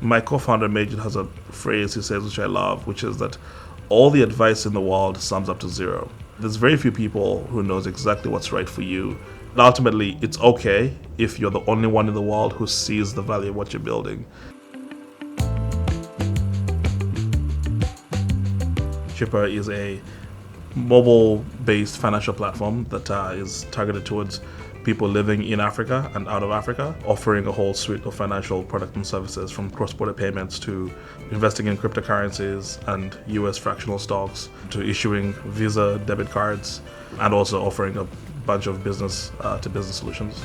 My co-founder Maijid has a phrase he says which I love, which is that all the advice in the world sums up to zero. There's very few people who knows exactly what's right for you. And ultimately, it's okay if you're the only one in the world who sees the value of what you're building. Chipper is a mobile-based financial platform that is targeted towards people living in Africa and out of Africa, offering a whole suite of financial products and services from cross-border payments to investing in cryptocurrencies and US fractional stocks to issuing Visa debit cards and also offering a bunch of business-to-business solutions.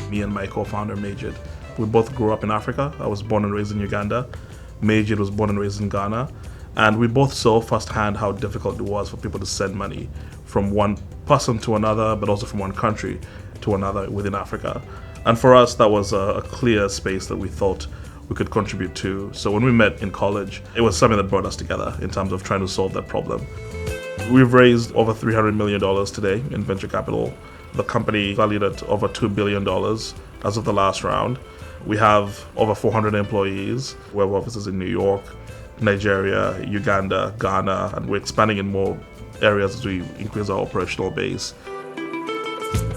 Me and my co-founder Maijid, we both grew up in Africa. I was born and raised in Uganda. Maijid was born and raised in Ghana. And we both saw firsthand how difficult it was for people to send money from one person to another, but also from one country to another within Africa. And for us, that was a clear space that we thought we could contribute to. So when we met in college, it was something that brought us together in terms of trying to solve that problem. We've raised over $300 million today in venture capital. The company valued at over $2 billion as of the last round. We have over 400 employees. We have offices in New York, Nigeria, Uganda, Ghana, and we're expanding in more areas as we increase our operational base.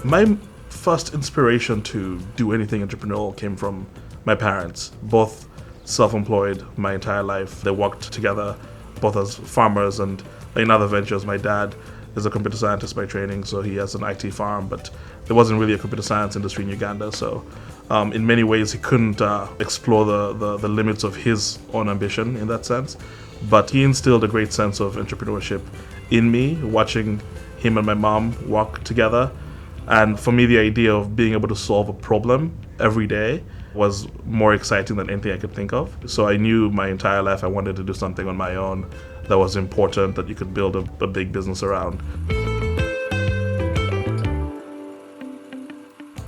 My first inspiration to do anything entrepreneurial came from my parents, both self-employed my entire life. They worked together, both as farmers and in other ventures. My dad is a computer scientist by training, so he has an IT farm, but there wasn't really a computer science industry in Uganda, so in many ways he couldn't explore the limits of his own ambition in that sense. But he instilled a great sense of entrepreneurship in me, watching him and my mom work together. And for me, the idea of being able to solve a problem every day was more exciting than anything I could think of. So I knew my entire life I wanted to do something on my own that was important, that you could build a big business around.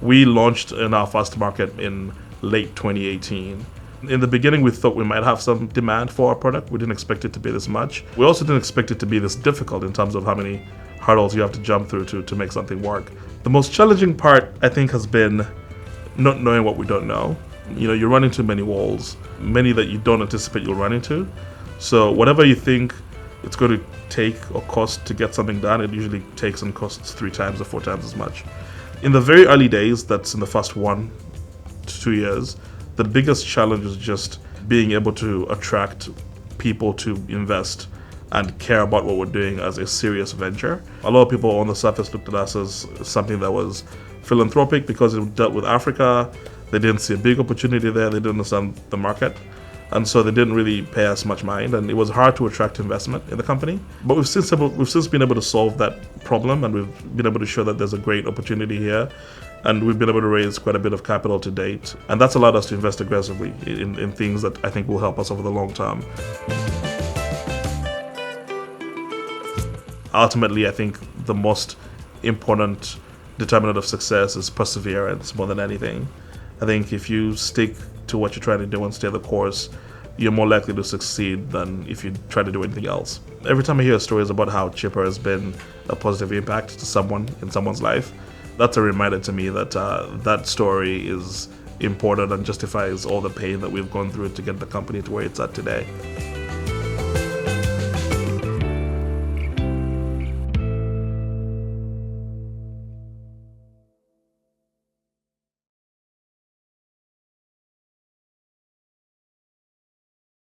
We launched in our first market in late 2018. In the beginning, we thought we might have some demand for our product. We didn't expect it to be this much. We also didn't expect it to be this difficult in terms of how many hurdles you have to jump through to make something work. The most challenging part, I think, has been not knowing what we don't know. You know, you run into many walls, many that you don't anticipate you'll run into. So whatever you think it's going to take or cost to get something done, it usually takes and costs 3 times or 4 times as much. In the very early days, that's in the first 1 to 2 years, the biggest challenge is just being able to attract people to invest and care about what we're doing as a serious venture. A lot of people on the surface looked at us as something that was philanthropic because it dealt with Africa. They didn't see a big opportunity there. They didn't understand the market. And so they didn't really pay us much mind, and it was hard to attract investment in the company. But we've since been able to solve that problem, and we've been able to show that there's a great opportunity here, and we've been able to raise quite a bit of capital to date. And that's allowed us to invest aggressively in things that I think will help us over the long term. Ultimately, I think the most important determinant of success is perseverance more than anything. I think if you stick to what you're trying to do and stay the course, you're more likely to succeed than if you try to do anything else. Every time I hear stories about how Chipper has been a positive impact to someone in someone's life, that's a reminder to me that that story is important and justifies all the pain that we've gone through to get the company to where it's at today.